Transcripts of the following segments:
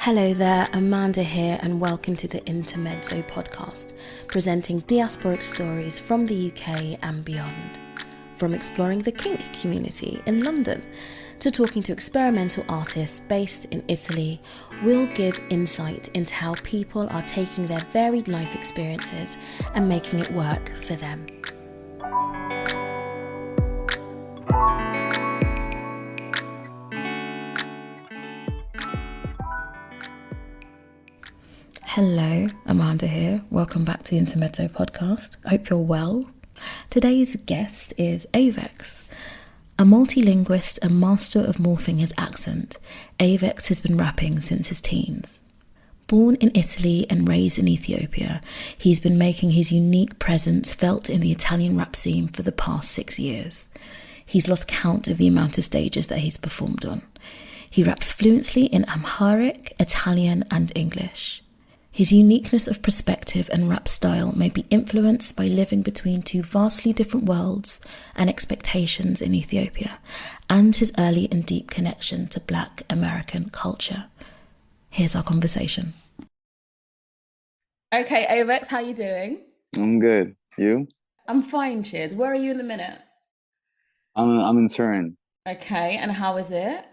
Hello there, Amanda here, and welcome to the Intermezzo Podcast, presenting diasporic stories from the UK and beyond. From exploring the kink community in London to talking to experimental artists based in Italy, we'll give insight into how people are taking their varied life experiences and making it work for them. Hello, Amanda here. Welcome back to the Intermezzo Podcast. I hope you're well. Today's guest is Avex. A multilinguist and master of morphing his accent, Avex has been rapping since his teens. Born in Italy and raised in Ethiopia, he's been making his unique presence felt in the Italian rap scene for the past 6 years. He's lost count of the amount of stages that he's performed on. He raps fluently in Amharic, Italian and English. His uniqueness of perspective and rap style may be influenced by living between two vastly different worlds and expectations in Ethiopia, and his early and deep connection to Black American culture. Here's our conversation. Okay, Avex, how you doing? I'm good. You? I'm fine, cheers. Where are you in the minute? I'm in Turin. Okay, and how is it?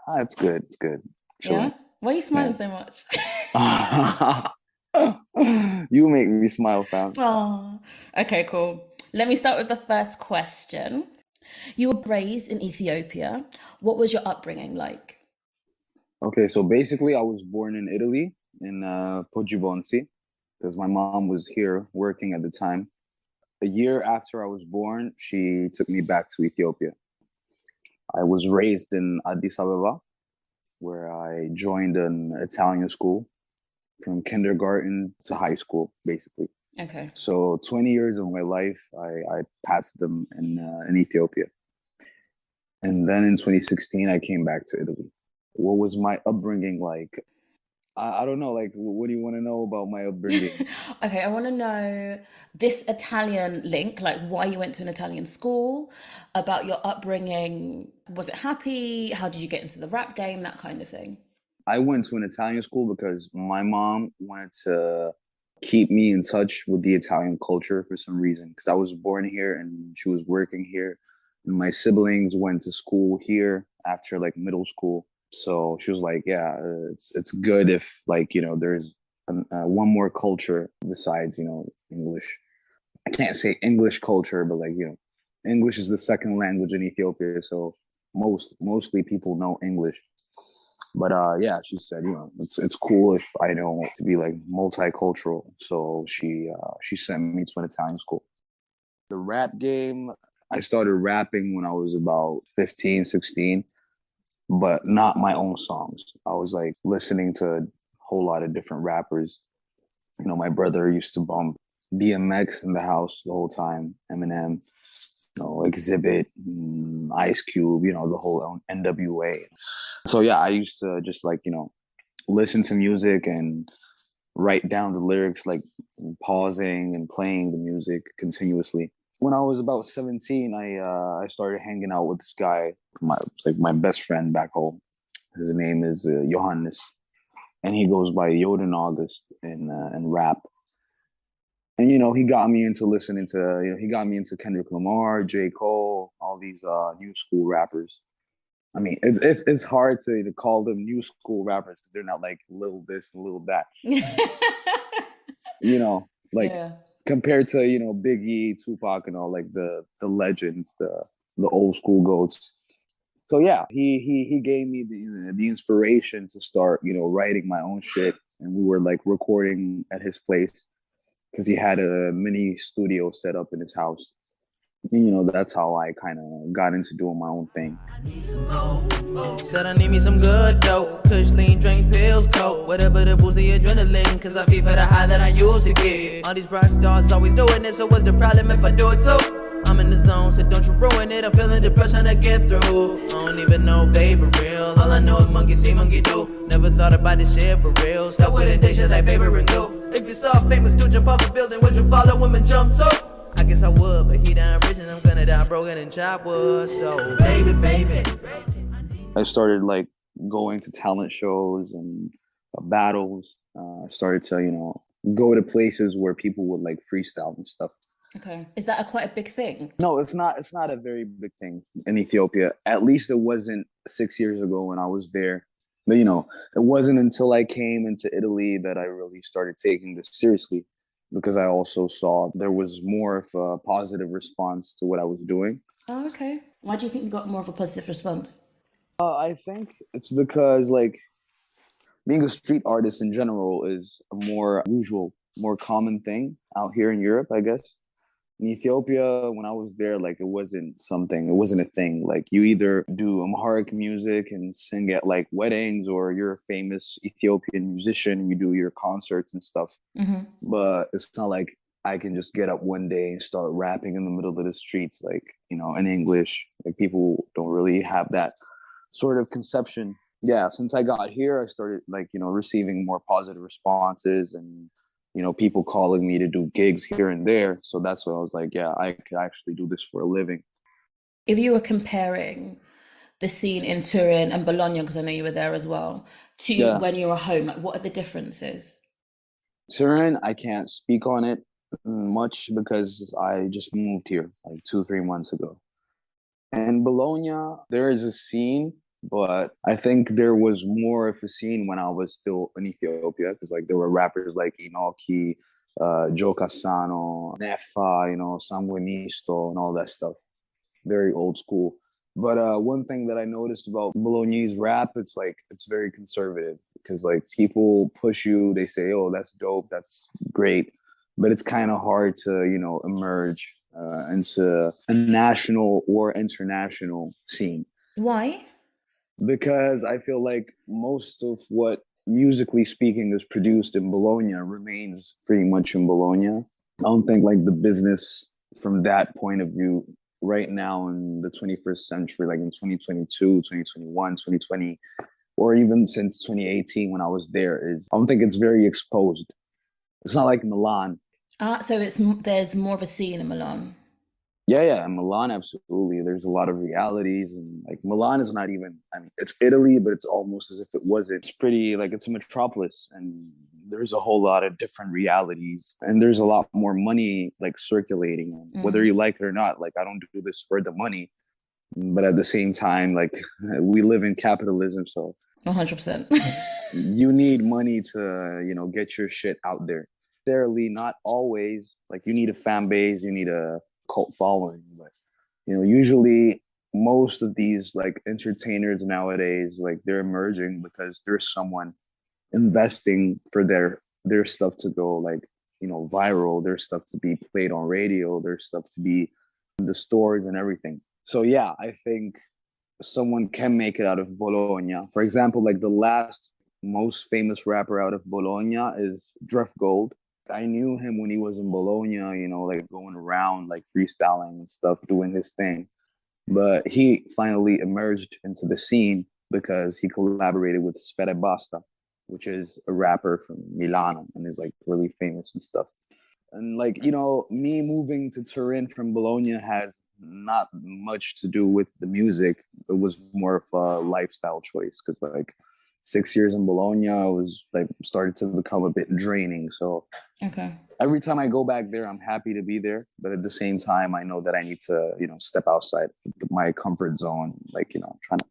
It's good. It's good. Chilling. Yeah? Why are you smiling so much? You make me smile, fam. Oh, okay, cool. Let me start with the first question. You were raised in Ethiopia. What was your upbringing like? Okay, so basically I was born in Italy, in Poggibonsi, because my mom was here working at the time. A year after I was born, she took me back to Ethiopia. I was raised in Addis Ababa, where I joined an Italian school from kindergarten to high school, basically. Okay. So 20 years of my life, I passed them in Ethiopia. And then in 2016, I came back to Italy. What was my upbringing like? I don't know, like, what do you want to know about my upbringing? Okay, I want to know this Italian link, like why you went to an Italian school, about your upbringing. Was it happy? How did you get into the rap game? That kind of thing. I went to an Italian school because my mom wanted to keep me in touch with the Italian culture for some reason, because I was born here and she was working here. And my siblings went to school here after like middle school. So she was like, yeah, it's good if like, you know, there's one more culture besides, you know, English. I can't say English culture, but like, you know, English is the second language in Ethiopia. So mostly people know English. But yeah, she said, you know, it's cool if I know to be like multicultural. So she sent me to an Italian school. The rap game, I started rapping when I was about 15, 16. But not my own songs. I was like listening to a whole lot of different rappers. You know, my brother used to bump DMX in the house the whole time, Eminem, you know, Exhibit, Ice Cube, you know, the whole NWA. So yeah, I used to just like, you know, listen to music and write down the lyrics, like pausing and playing the music continuously. When I was about 17, I started hanging out with this guy, my best friend back home. His name is Johannes, and he goes by Yoden August in rap. And you know, he got me into listening to, you know, he got me into Kendrick Lamar, J. Cole, all these new school rappers. I mean, it's hard to call them new school rappers because they're not like little this and little that. You know, like. Yeah. Compared to, you know, Biggie, Tupac, and all like the legends, the old school goats. So yeah, he gave me the inspiration to start, you know, writing my own shit, and we were like recording at his place because he had a mini studio set up in his house. And, you know, that's how I kind of got into doing my own thing. Said I need me some good dope, kush, lean, drink, pills, coke, whatever to boost the adrenaline, cause I feel for the high that I used to get. All these rock stars always doing it, so what's the problem if I do it too? I'm in the zone, so don't you ruin it, I'm feeling depression to get through. I don't even know if they for real, all I know is monkey see, monkey do. Never thought about this shit for real, stuck with addiction like paper and glue. If you saw a famous dude jump off a building, would you follow him and jump too? I guess I would, but he down rich and I'm gonna die broken and chop wood. So baby. I started like going to talent shows and battles. I started to, go to places where people would like freestyle and stuff. Okay. Is that quite a big thing? No, it's not. It's not a very big thing in Ethiopia. At least it wasn't 6 years ago when I was there. But, it wasn't until I came into Italy that I really started taking this seriously, because I also saw there was more of a positive response to what I was doing. Oh, okay. Why do you think you got more of a positive response? I think it's because, like, being a street artist in general is a more usual, more common thing out here in Europe, I guess. In Ethiopia, when I was there, like, it wasn't a thing. Like, you either do Amharic music and sing at like weddings, or you're a famous Ethiopian musician, you do your concerts and stuff. Mm-hmm. But it's not like I can just get up one day and start rapping in the middle of the streets, like, in English. Like, people don't really have that sort of conception. Yeah, since I got here, I started like, receiving more positive responses, and people calling me to do gigs here and there. So that's why I was like, yeah, I could actually do this for a living. If you were comparing the scene in Turin and Bologna, because I know you were there as well, to when you were home, like, what are the differences? Turin, I can't speak on it much because I just moved here like 2-3 months ago. And Bologna, there is a scene, but I think there was more of a scene when I was still in Ethiopia, because like there were rappers like Inoki, Joe Cassano, Nefa, Sanguinisto, and all that stuff. Very old school. But one thing that I noticed about Bolognese rap, it's very conservative, because like people push you, they say, oh, that's dope, that's great. But it's kind of hard to, emerge into a national or international scene. Why? Because I feel like most of what, musically speaking, is produced in Bologna remains pretty much in Bologna. I don't think like the business from that point of view right now in the 21st century, like in 2022, 2021, 2020, or even since 2018 when I was there, I don't think it's very exposed. It's not like Milan. So there's more of a scene in Milan. Yeah, Milan, absolutely. There's a lot of realities, and like Milan is not even, it's Italy, but it's almost as if it wasn't. It's pretty, like, it's a metropolis, and there's a whole lot of different realities, and there's a lot more money like circulating, whether you like it or not. Like, I don't do this for the money, but at the same time, like, we live in capitalism, so 100%. you need money to, get your shit out there. Necessarily, not always. Like, you need a fan base, you need a cult following, but usually most of these like entertainers nowadays, like, they're emerging because there's someone investing for their stuff to go like viral, their stuff to be played on radio, their stuff to be in the stores and everything. So yeah, I think someone can make it out of Bologna. For example, like the last most famous rapper out of Bologna is Dref Gold. I knew him when he was in Bologna, like going around, like freestyling and stuff, doing his thing. But he finally emerged into the scene because he collaborated with Sfera Basta, which is a rapper from Milano and is like really famous and stuff. And like, me moving to Turin from Bologna has not much to do with the music. It was more of a lifestyle choice, because like 6 years in Bologna was like started to become a bit draining. So okay, every time I go back there, I'm happy to be there. But at the same time, I know that I need to, step outside my comfort zone, like, trying to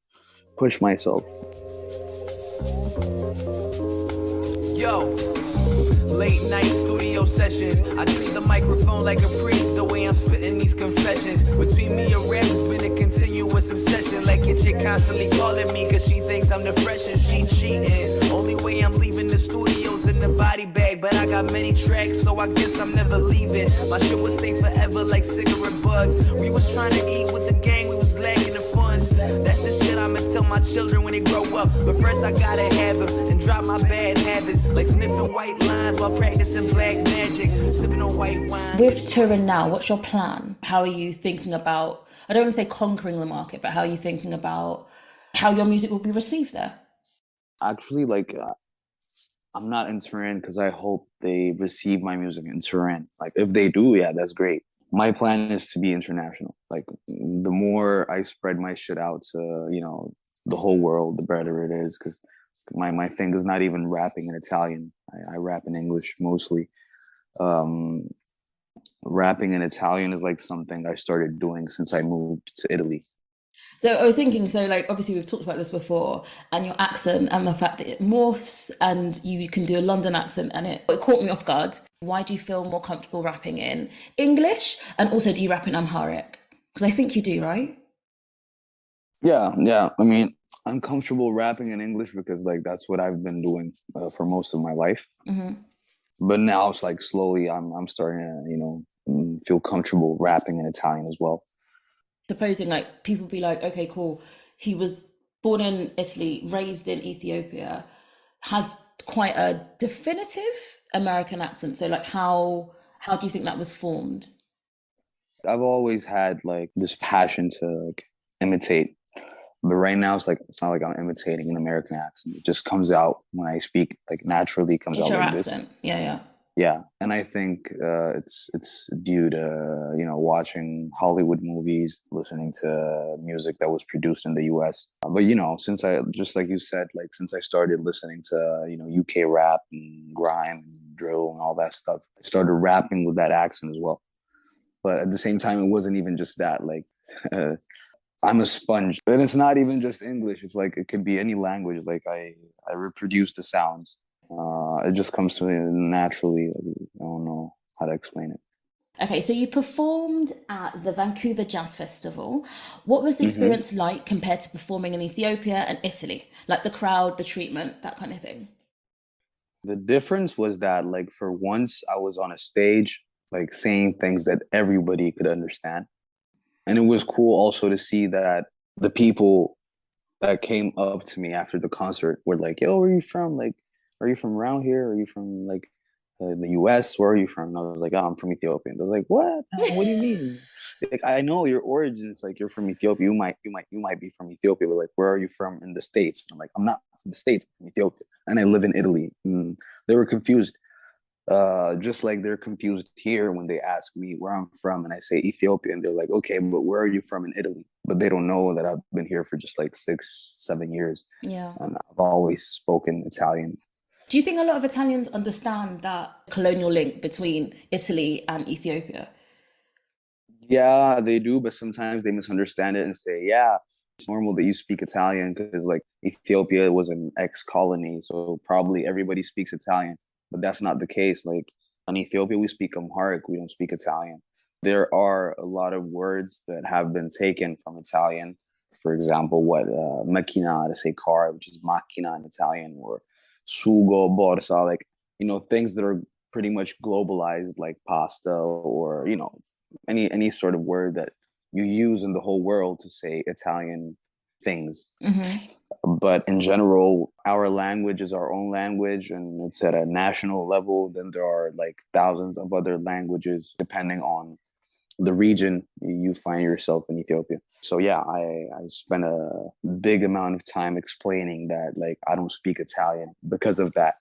push myself. Yo, late night studio sessions. I treat the microphone like a priest, the way I'm spitting these confessions. Between me and rap, it's been a continuous obsession. Like your chick constantly calling me cause she thinks I'm the freshest. She cheating. Only way I'm leaving the studio's in the body bag. But I got many tracks, so I guess I'm never leaving. My shit would stay forever like cigarette buds. We was trying to eat with the gang, we was lacking the funds. That's the shit I'ma tell my children when they grow up. But first I gotta have them and drop my bad habits, like sniffing white lines while practicing black magic, sipping on white wine. With Turin now, what's your plan? How are you thinking about, I don't want to say conquering the market, but how are you thinking about how your music will be received there? Actually, like, I'm not in Turin because I hope they receive my music in Turin. Like, if they do, yeah, that's great. My plan is to be international. Like, the more I spread my shit out to, the whole world, the better it is. Because My thing is not even rapping in Italian. I rap in English mostly. Rapping in Italian is like something I started doing since I moved to Italy. So I was thinking, so like obviously we've talked about this before, and your accent and the fact that it morphs and you can do a London accent, and it caught me off guard. Why do you feel more comfortable rapping in English? And also, do you rap in Amharic? Because I think you do, right? Yeah. I mean, I'm comfortable rapping in English because like that's what I've been doing for most of my life. But now it's like slowly I'm starting to, feel comfortable rapping in Italian as well. Supposing like people be like, okay, cool. He was born in Italy, raised in Ethiopia, has quite a definitive American accent. So like how do you think that was formed? I've always had like this passion to like imitate. But right now it's not like I'm imitating an American accent. It just comes out when I speak, like naturally comes It's out your like accent. this. Yeah. Yeah, and I think it's due to watching Hollywood movies, listening to music that was produced in the U.S. But since I just like you said, like since I started listening to UK rap and grime and drill and all that stuff, I started rapping with that accent as well. But at the same time, it wasn't even just that. Like I'm a sponge, and it's not even just English. It's like it could be any language. Like I reproduce the sounds. It just comes to me naturally. I don't know how to explain it. Okay, so you performed at the Vancouver Jazz Festival. What was the experience like compared to performing in Ethiopia and Italy? Like the crowd, the treatment, that kind of thing. The difference was that, like, for once I was on a stage, like saying things that everybody could understand. And it was cool also to see that the people that came up to me after the concert were like, yo, where are you from? Like, are you from around here? Are you from like the US? Where are you from? And I was like, oh, I'm from Ethiopia. And they was like, what? What do you mean? Like, I know your origins. Like, you're from Ethiopia. You might be from Ethiopia, but like, where are you from in the States? And I'm like, I'm not from the States. I'm from Ethiopia, and I live in Italy. And they were confused, just like they're confused here when they ask me where I'm from, and I say Ethiopia, and they're like, okay, but where are you from in Italy? But they don't know that I've been here for just like 6-7 years. Yeah. And I've always spoken Italian. Do you think a lot of Italians understand that colonial link between Italy and Ethiopia? Yeah, they do, but sometimes they misunderstand it and say, yeah, it's normal that you speak Italian because like Ethiopia was an ex-colony, so probably everybody speaks Italian. But that's not the case. Like in Ethiopia, we speak Amharic, we don't speak Italian. There are a lot of words that have been taken from Italian. For example, macchina, to say car, which is macchina in Italian, or sugo, borsa, like, things that are pretty much globalized, like pasta, or, any sort of word that you use in the whole world to say Italian things. But in general, our language is our own language, and it's at a national level. Then there are like thousands of other languages depending on the region you find yourself in Ethiopia. So yeah, I spent a big amount of time explaining that like I don't speak Italian because of that.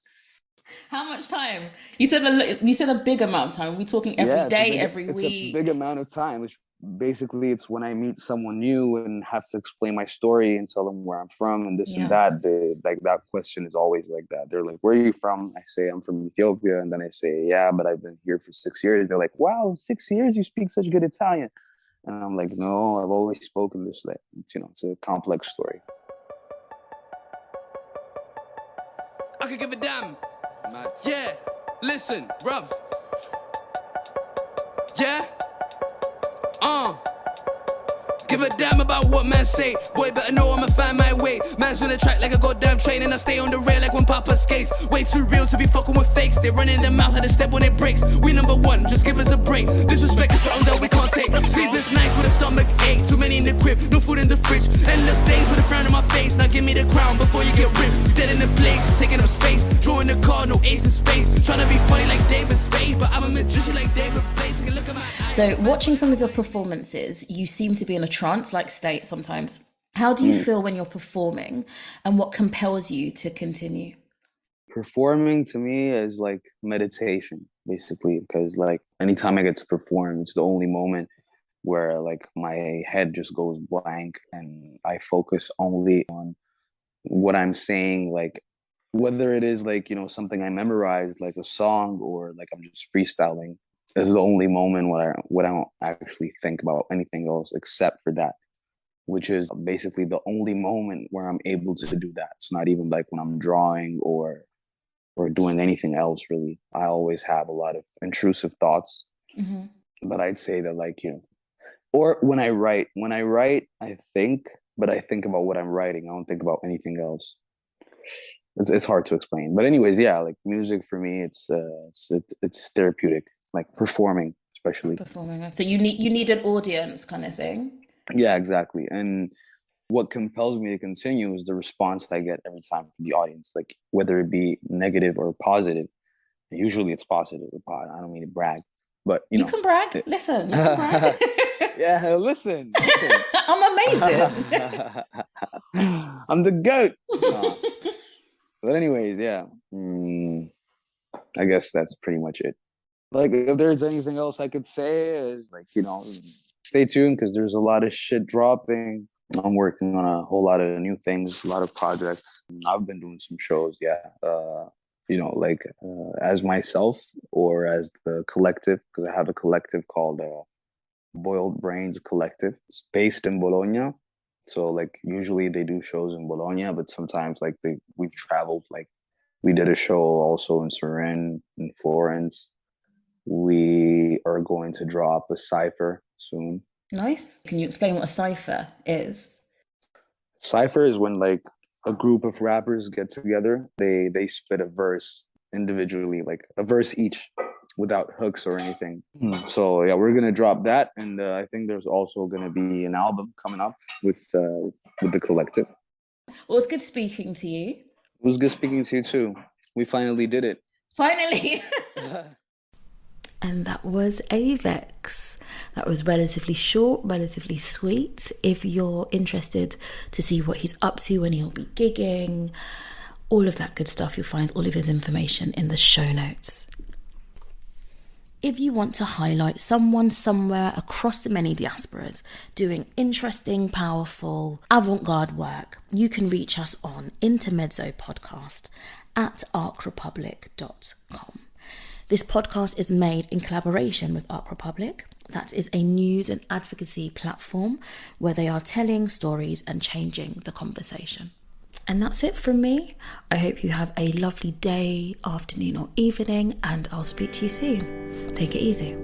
How much time? You said a big amount of time. Are we talking every day, every week? It's a big amount of time, which basically it's when I meet someone new and have to explain my story and tell them where I'm from and this and that. That question is always like that. They're like, where are you from? I say, I'm from Ethiopia. And then I say, yeah, but I've been here for 6 years. They're like, wow, 6 years? You speak such good Italian. And I'm like, no, I've always spoken this way. It's a complex story. I could give a damn. Yeah, listen, bruv. Yeah. Give a damn about what man say. Boy, better know I'ma find my way. Man's on the track like a goddamn train, and I stay on the rail like when Papa skates. Way too real to be fucking with fakes. They running their mouth at the step when it breaks. We number one, just give us a break. Disrespect is something that we can't take. Sleepless nights with a stomach ache. Too many in the crib, no food in the fridge. Endless days with a frown on my face. Now give me the crown before you get ripped. Dead in the place, taking up space. Drawing the card, no ace in space. Trying to be funny like David Spade, but I'm a magician like David Blade. Take a look at my eyes. So watching some of your performances, you seem to be in a trance-like state sometimes. How do you feel when you're performing, and what compels you to continue? Performing to me is like meditation, basically, because like anytime I get to perform, it's the only moment where like my head just goes blank and I focus only on what I'm saying, like whether it is like, something I memorized, like a song, or like I'm just freestyling, this is the only moment when I don't actually think about anything else except for that, which is basically the only moment where I'm able to do that. It's not even like when I'm drawing or doing anything else really. I always have a lot of intrusive thoughts. But I'd say that, like, or when I write, I think, but I think about what I'm writing. I don't think about anything else. It's hard to explain. But anyways, yeah, like music for me, it's therapeutic, like performing, especially. Performing. So you need an audience kind of thing. Yeah, exactly. And what compels me to continue is the response I get every time from the audience, like whether it be negative or positive. Usually it's positive. I don't mean to brag, but you can brag. Listen, you can brag. Yeah, listen. I'm amazing. I'm the GOAT. But anyways, yeah. I guess that's pretty much it. Like, if there's anything else I could say, is like, stay tuned, because there's a lot of shit dropping. I'm working on a whole lot of new things, a lot of projects. I've been doing some shows, yeah. As myself or as the collective, because I have a collective called Boiled Brains Collective. It's based in Bologna. So like usually they do shows in Bologna, but sometimes like we've traveled. Like we did a show also in Turin, in Florence. We are going to drop a cipher soon. Nice. Can you explain what a cipher is? Cipher is when like a group of rappers get together. They spit a verse individually, like a verse each, without hooks or anything. So yeah, we're gonna drop that, and I think there's also gonna be an album coming up with the collective. Well, it's good speaking to you. It was good speaking to you too. We finally did it. Finally. And that was Avex. That was relatively short, relatively sweet. If you're interested to see what he's up to when he'll be gigging, all of that good stuff, you'll find all of his information in the show notes. If you want to highlight someone somewhere across the many diasporas doing interesting, powerful, avant-garde work, you can reach us on Intermezzo Podcast at arcrepublic.com. This podcast is made in collaboration with Arc Republic. That is a news and advocacy platform where they are telling stories and changing the conversation. And that's it from me. I hope you have a lovely day, afternoon or evening, and I'll speak to you soon. Take it easy.